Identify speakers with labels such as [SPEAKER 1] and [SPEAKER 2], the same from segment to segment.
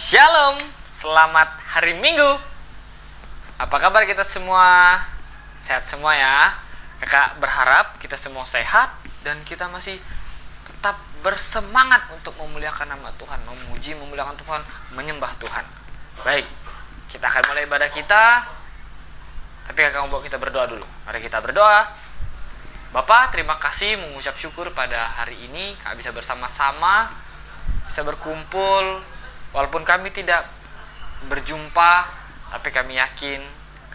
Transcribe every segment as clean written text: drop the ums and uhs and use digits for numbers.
[SPEAKER 1] Shalom, selamat hari Minggu. Apa kabar kita semua? Sehat semua ya? Kakak berharap kita semua sehat dan kita masih tetap bersemangat untuk memuliakan nama Tuhan, memuji, memuliakan Tuhan, menyembah Tuhan. Baik, kita akan mulai ibadah kita. Tapi kakak mau kita berdoa dulu. Mari kita berdoa. Bapak, terima kasih mengucap syukur pada hari ini kami bisa bersama-sama, bisa berkumpul. Walaupun kami tidak berjumpa, tapi kami yakin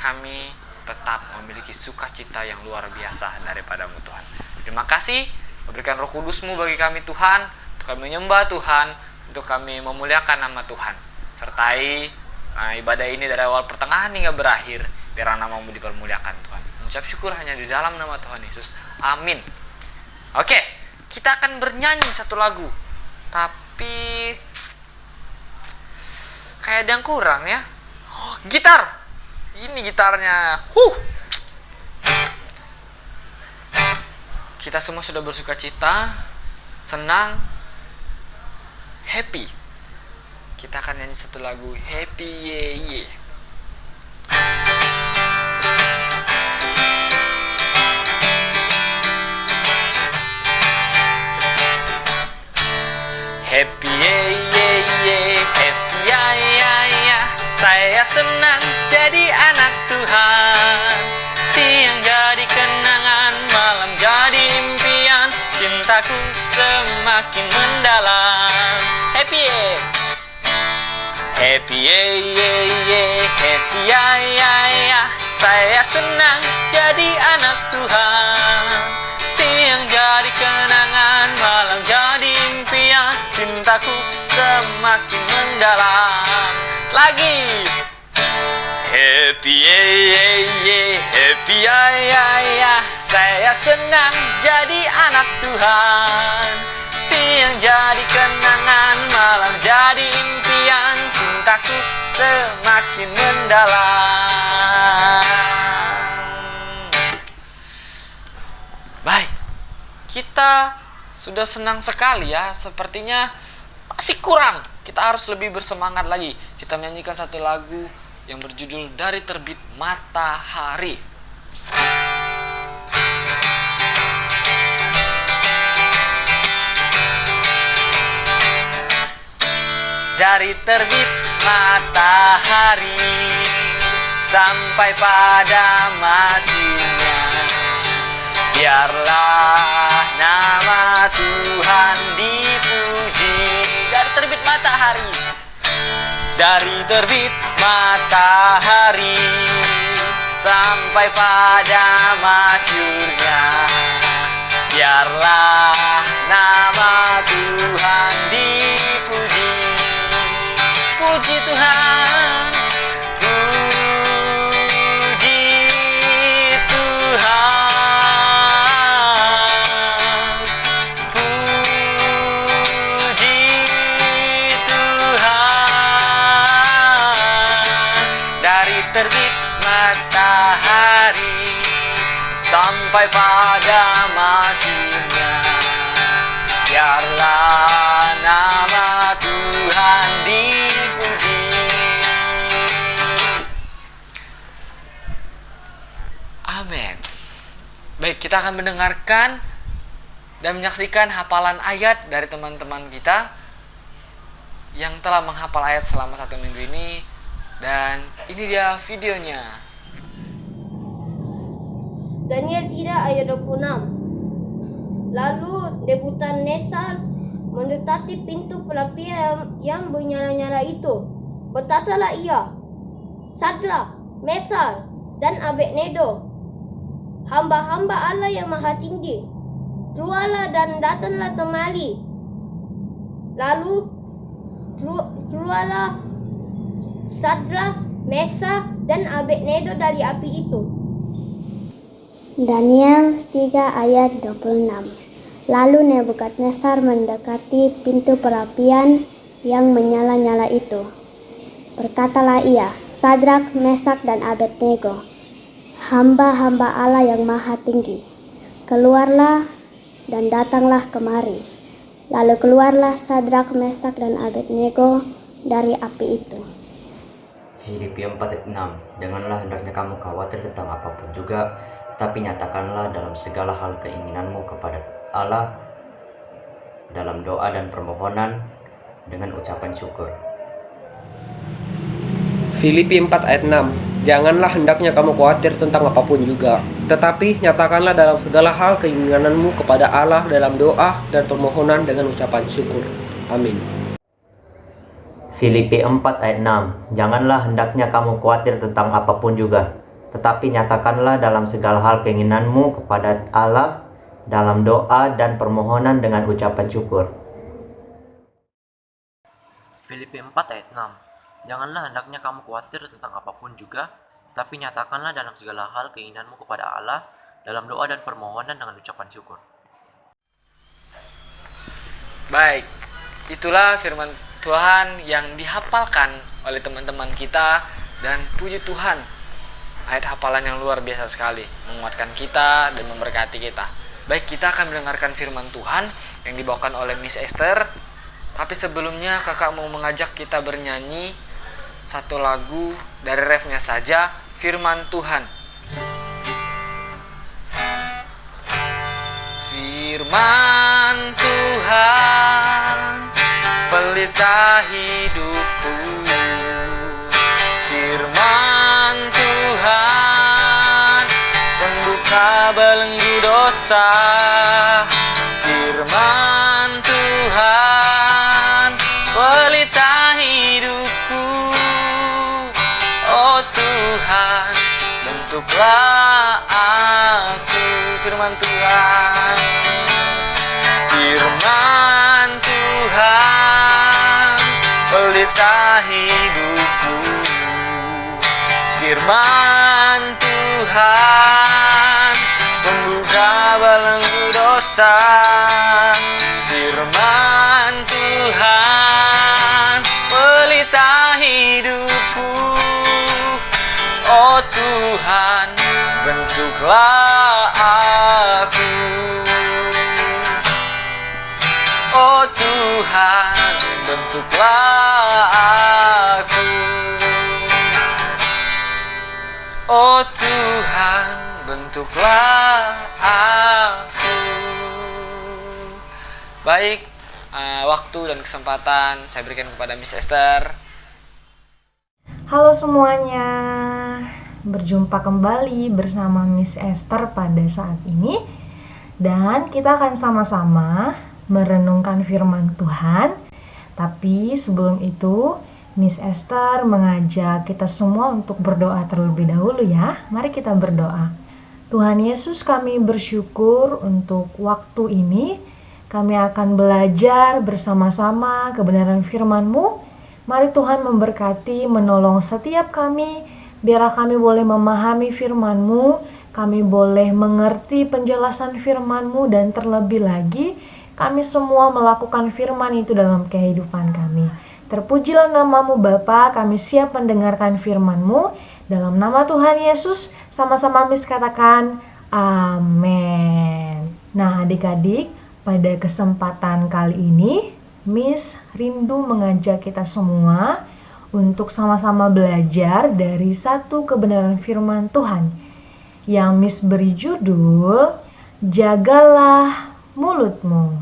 [SPEAKER 1] kami tetap memiliki sukacita yang luar biasa daripadamu Tuhan. Terima kasih, berikan Roh Kudus-Mu bagi kami Tuhan, untuk kami menyembah Tuhan, untuk kami memuliakan nama Tuhan. Sertai ibadah ini dari awal pertengahan hingga berakhir, biar nama-Mu dipermuliakan Tuhan. Mengucap syukur hanya di dalam nama Tuhan Yesus. Amin. Oke, kita akan bernyanyi satu lagu, tapi kayak ada yang kurang ya. Gitar. Ini gitarnya. Kita semua sudah bersuka cita, senang, happy. Kita akan nyanyi satu lagu, Happy Ye Ye. Happy Ye Ye Ye, happy ya ya ya. Saya senang jadi anak Tuhan. Siang jadi kenangan, malam jadi impian. Cintaku semakin mendalam. Happy ye, happy ye ye ye, happy ya ya ya. Saya senang jadi anak Tuhan. Siang jadi kenangan, malam jadi impian. Cintaku semakin mendalam. Lagi. Happy ye ye ye, happy ya ya ya. Saya senang jadi anak Tuhan. Siang jadi kenangan, malam jadi impian. Cintaku semakin mendalam. Baik, kita sudah senang sekali ya. Sepertinya masih kurang. Kita harus lebih bersemangat lagi. Kita menyanyikan satu lagu yang berjudul Dari Terbit Matahari. Dari terbit matahari sampai pada masihnya, biarlah nama Tuhan dipuji. Dari terbit matahari, dari terbit matahari sampai pada masyurnya, biarlah nama Tuhan dipuji. Puji Tuhan, puji Tuhan, puji Tuhan. Dari terbit matahari sampai pada masihnya, biarlah nama Tuhan dipuji. Amin. Baik, kita akan mendengarkan dan menyaksikan hafalan ayat dari teman-teman kita yang telah menghafal ayat selama 1 minggu ini. Dan ini dia videonya.
[SPEAKER 2] Daniel 3 ayat 26. Lalu Nebukadnezar mendekati pintu perapian yang bernyala-nyala itu. Berkatalah ia, Sadrak, Mesar, dan Abednego, hamba-hamba Allah yang Maha Tinggi, keluarlah dan datanglah kemari. Lalu keluarlah Sadrak, Mesar, dan Abednego dari api itu.
[SPEAKER 3] Daniel 3 ayat 26. Lalu Nebukadnezar mendekati pintu perapian yang menyala-nyala itu. Berkatalah ia, Sadrak, Mesak, dan Abednego, hamba-hamba Allah yang Maha Tinggi, keluarlah dan datanglah kemari. Lalu keluarlah Sadrak, Mesak, dan Abednego dari api itu.
[SPEAKER 4] Filipi 4 ayat 6. Janganlah hendaknya kamu khawatir tentang apapun juga, tetapi nyatakanlah dalam segala hal keinginanmu kepada Allah dalam doa dan permohonan dengan ucapan syukur.
[SPEAKER 5] Filipi 4 ayat 6. Janganlah hendaknya kamu khawatir tentang apapun juga, tetapi nyatakanlah dalam segala hal keinginanmu kepada Allah dalam doa dan permohonan dengan ucapan syukur. Amin.
[SPEAKER 4] Filipi 4 ayat 6. Janganlah hendaknya kamu khawatir tentang apapun juga, tetapi nyatakanlah dalam segala hal keinginanmu kepada Allah dalam doa dan permohonan dengan ucapan syukur.
[SPEAKER 6] Filipi 4 ayat 6. Janganlah hendaknya kamu khawatir tentang apapun juga, tetapi nyatakanlah dalam segala hal keinginanmu kepada Allah dalam doa dan permohonan dengan ucapan syukur.
[SPEAKER 1] Baik, itulah firman Tuhan yang dihafalkan oleh teman-teman kita, dan puji Tuhan, ayat hafalan yang luar biasa sekali, menguatkan kita dan memberkati kita. Baik, kita akan mendengarkan firman Tuhan yang dibawakan oleh Miss Esther. Tapi sebelumnya kakak mau mengajak kita bernyanyi satu lagu dari refnya saja, firman Tuhan. Firman Tuhan, pelita hidupku. Firman Tuhan, pembuka belenggu dosa. Firman Tuhan, pelita hidupku. Oh Tuhan, bentuklah aku. Firman Tuhan, firman Tuhan, pelita hidupku. Firman Tuhan, pembuka belenggu dosa. Firman Tuhan, pelita hidupku. Oh Tuhan, bentuklah aku. Oh Tuhan, bentuklah aku. Oh Tuhan, bentuklah aku. Baik, waktu dan kesempatan saya berikan kepada Miss Esther.
[SPEAKER 7] Halo semuanya, berjumpa kembali bersama Miss Esther pada saat ini. Dan kita akan sama-sama merenungkan firman Tuhan. Tapi sebelum itu, Miss Esther mengajak kita semua untuk berdoa terlebih dahulu ya. Mari kita berdoa. Tuhan Yesus, kami bersyukur untuk waktu ini. Kami akan belajar bersama-sama kebenaran firman-Mu. Mari Tuhan memberkati, menolong setiap kami. Biarlah kami boleh memahami firman-Mu. Kami boleh mengerti penjelasan firman-Mu. Dan terlebih lagi, kami semua melakukan firman itu dalam kehidupan kami. Terpujilah nama-Mu Bapa, kami siap mendengarkan firman-Mu. Dalam nama Tuhan Yesus, sama-sama Miss katakan, amin. Nah adik-adik, pada kesempatan kali ini, Miss rindu mengajak kita semua untuk sama-sama belajar dari satu kebenaran firman Tuhan yang Miss beri judul, Jagalah Mulutmu.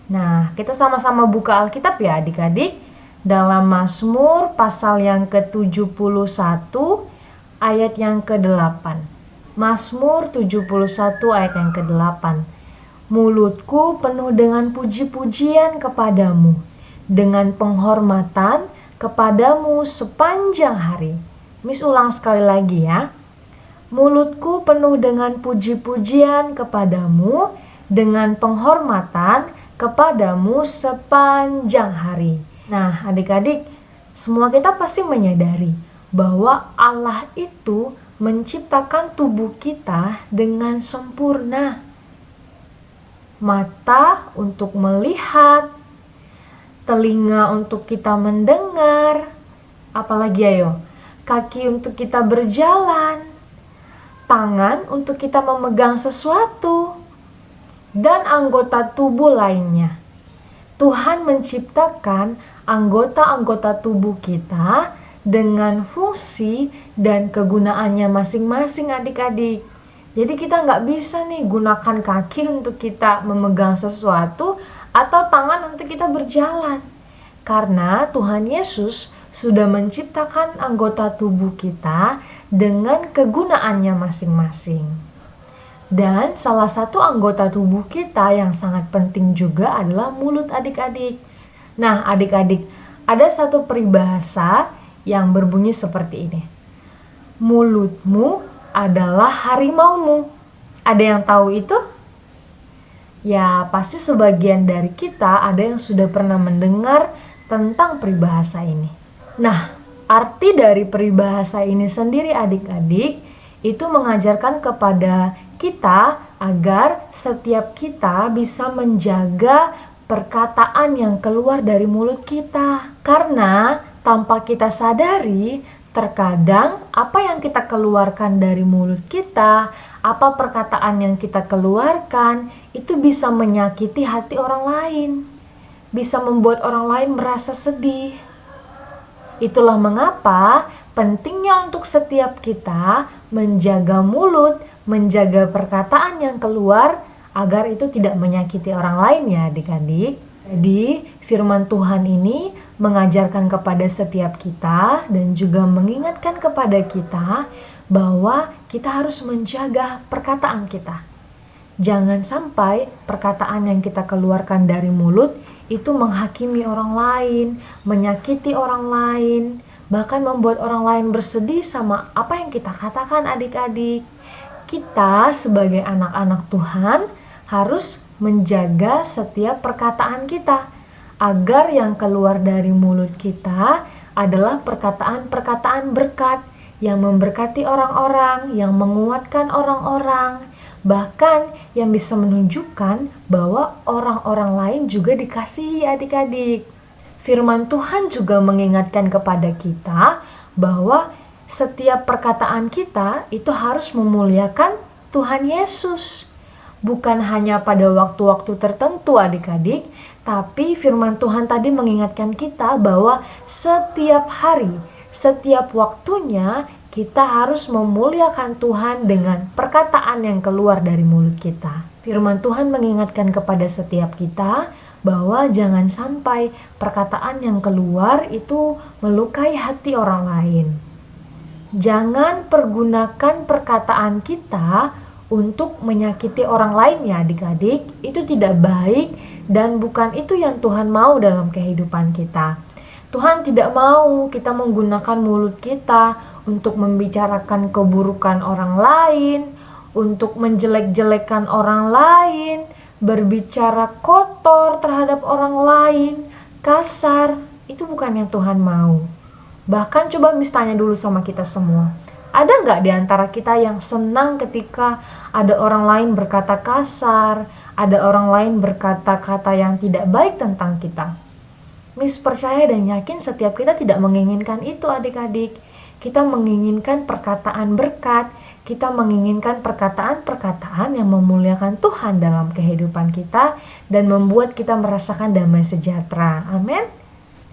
[SPEAKER 7] Nah, kita sama-sama buka Alkitab ya adik-adik. Dalam Mazmur pasal yang ke-71 ayat yang ke-8. Mazmur 71 ayat yang ke-8. mulutku penuh dengan puji-pujian kepadamu, dengan penghormatan kepadamu sepanjang hari. Miss ulang sekali lagi ya. Mulutku penuh dengan puji-pujian kepadamu, dengan penghormatan kepadamu sepanjang hari. Nah, adik-adik, semua kita pasti menyadari bahwa Allah itu menciptakan tubuh kita dengan sempurna. Mata untuk melihat, telinga untuk kita mendengar, apalagi ayo, kaki untuk kita berjalan, tangan untuk kita memegang sesuatu, dan anggota tubuh lainnya. Tuhan menciptakan anggota-anggota tubuh kita dengan fungsi dan kegunaannya masing-masing adik-adik. Jadi kita nggak bisa nih gunakan kaki untuk kita memegang sesuatu atau tangan untuk kita berjalan. Karena Tuhan Yesus sudah menciptakan anggota tubuh kita dengan kegunaannya masing-masing. Dan salah satu anggota tubuh kita yang sangat penting juga adalah mulut adik-adik. Nah adik-adik, ada satu peribahasa yang berbunyi seperti ini. Mulutmu adalah harimaumu. Ada yang tahu itu? Ya, pasti sebagian dari kita ada yang sudah pernah mendengar tentang peribahasa ini. Nah, arti dari peribahasa ini sendiri adik-adik, itu mengajarkan kepada kita agar setiap kita bisa menjaga perkataan yang keluar dari mulut kita. Karena tanpa kita sadari, terkadang apa yang kita keluarkan dari mulut kita, apa perkataan yang kita keluarkan, itu bisa menyakiti hati orang lain. Bisa membuat orang lain merasa sedih. Itulah mengapa pentingnya untuk setiap kita menjaga mulut, menjaga perkataan yang keluar agar itu tidak menyakiti orang lain ya adik-adik. Jadi firman Tuhan ini mengajarkan kepada setiap kita dan juga mengingatkan kepada kita bahwa kita harus menjaga perkataan kita. Jangan sampai perkataan yang kita keluarkan dari mulut itu menghakimi orang lain, menyakiti orang lain, bahkan membuat orang lain bersedih sama apa yang kita katakan adik-adik. Kita sebagai anak-anak Tuhan harus menjaga setiap perkataan kita agar yang keluar dari mulut kita adalah perkataan-perkataan berkat yang memberkati orang-orang, yang menguatkan orang-orang, bahkan yang bisa menunjukkan bahwa orang-orang lain juga dikasihi adik-adik. Firman Tuhan juga mengingatkan kepada kita bahwa setiap perkataan kita itu harus memuliakan Tuhan Yesus. Bukan hanya pada waktu-waktu tertentu adik-adik, tapi firman Tuhan tadi mengingatkan kita bahwa setiap hari, setiap waktunya kita harus memuliakan Tuhan dengan perkataan yang keluar dari mulut kita. Firman Tuhan mengingatkan kepada setiap kita bahwa jangan sampai perkataan yang keluar itu melukai hati orang lain. Jangan pergunakan perkataan kita untuk menyakiti orang lain ya adik-adik. Itu tidak baik dan bukan itu yang Tuhan mau dalam kehidupan kita. Tuhan tidak mau kita menggunakan mulut kita untuk membicarakan keburukan orang lain, untuk menjelek-jelekan orang lain, berbicara kotor terhadap orang lain, kasar. Itu bukan yang Tuhan mau. Bahkan coba tanya dulu sama kita semua. Ada nggak di antara kita yang senang ketika ada orang lain berkata kasar, ada orang lain berkata-kata yang tidak baik tentang kita? Miss percaya dan yakin setiap kita tidak menginginkan itu adik-adik. Kita menginginkan perkataan berkat, kita menginginkan perkataan-perkataan yang memuliakan Tuhan dalam kehidupan kita dan membuat kita merasakan damai sejahtera. Amin.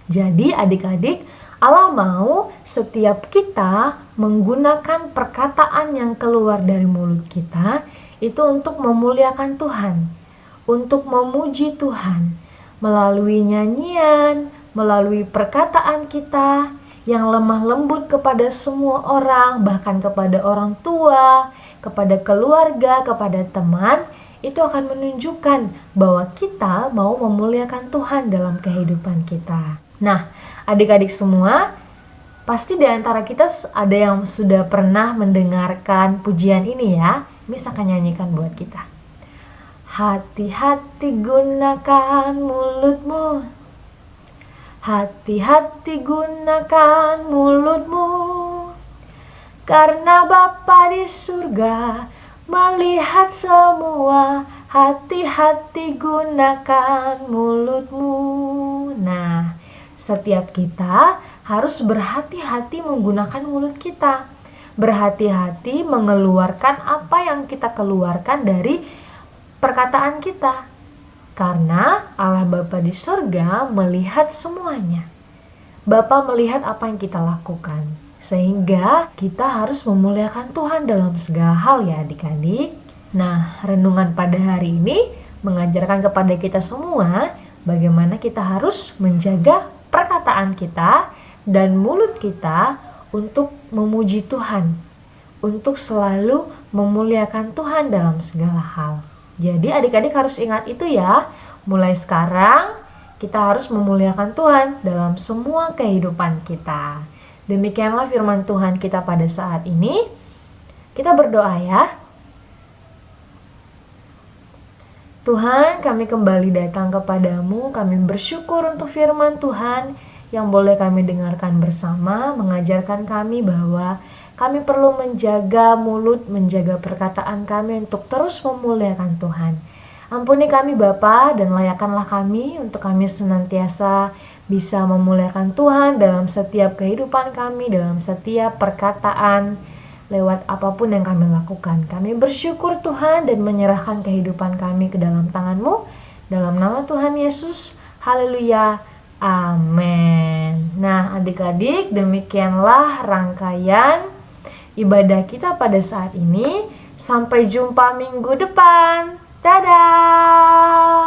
[SPEAKER 7] Jadi adik-adik, Allah mau setiap kita menggunakan perkataan yang keluar dari mulut kita itu untuk memuliakan Tuhan, untuk memuji Tuhan, melalui nyanyian, melalui perkataan kita yang lemah lembut kepada semua orang, bahkan kepada orang tua, kepada keluarga, kepada teman. itu akan menunjukkan bahwa kita mau memuliakan Tuhan dalam kehidupan kita. Nah, adik-adik semua, pasti di antara kita ada yang sudah pernah mendengarkan pujian ini ya. Miss akan nyanyikan buat kita. Hati-hati gunakan mulutmu. Hati-hati gunakan mulutmu. Karena Bapa di surga melihat semua. Hati-hati gunakan mulutmu. Nah, setiap kita harus berhati-hati menggunakan mulut kita. Berhati-hati mengeluarkan apa yang kita keluarkan dari perkataan kita. Karena Allah Bapa di surga melihat semuanya. Bapa melihat apa yang kita lakukan. Sehingga kita harus memuliakan Tuhan dalam segala hal ya adik-adik. Nah, renungan pada hari ini mengajarkan kepada kita semua bagaimana kita harus menjaga perkataan kita dan mulut kita untuk memuji Tuhan. Untuk selalu memuliakan Tuhan dalam segala hal. Jadi adik-adik harus ingat itu ya. Mulai sekarang kita harus memuliakan Tuhan dalam semua kehidupan kita. Demikianlah firman Tuhan kita pada saat ini. Kita berdoa ya. Tuhan, kami kembali datang kepadamu. Kami bersyukur untuk firman Tuhan yang boleh kami dengarkan bersama, mengajarkan kami bahwa kami perlu menjaga mulut, menjaga perkataan kami untuk terus memuliakan Tuhan. Ampuni kami Bapa dan layakkanlah kami untuk kami senantiasa bisa memuliakan Tuhan dalam setiap kehidupan kami, dalam setiap perkataan, lewat apapun yang kami lakukan. Kami bersyukur Tuhan dan menyerahkan kehidupan kami ke dalam tangan-Mu. Dalam nama Tuhan Yesus, haleluya, amin. Nah adik-adik, demikianlah rangkaian ibadah kita pada saat ini. Sampai jumpa minggu depan. Dadah!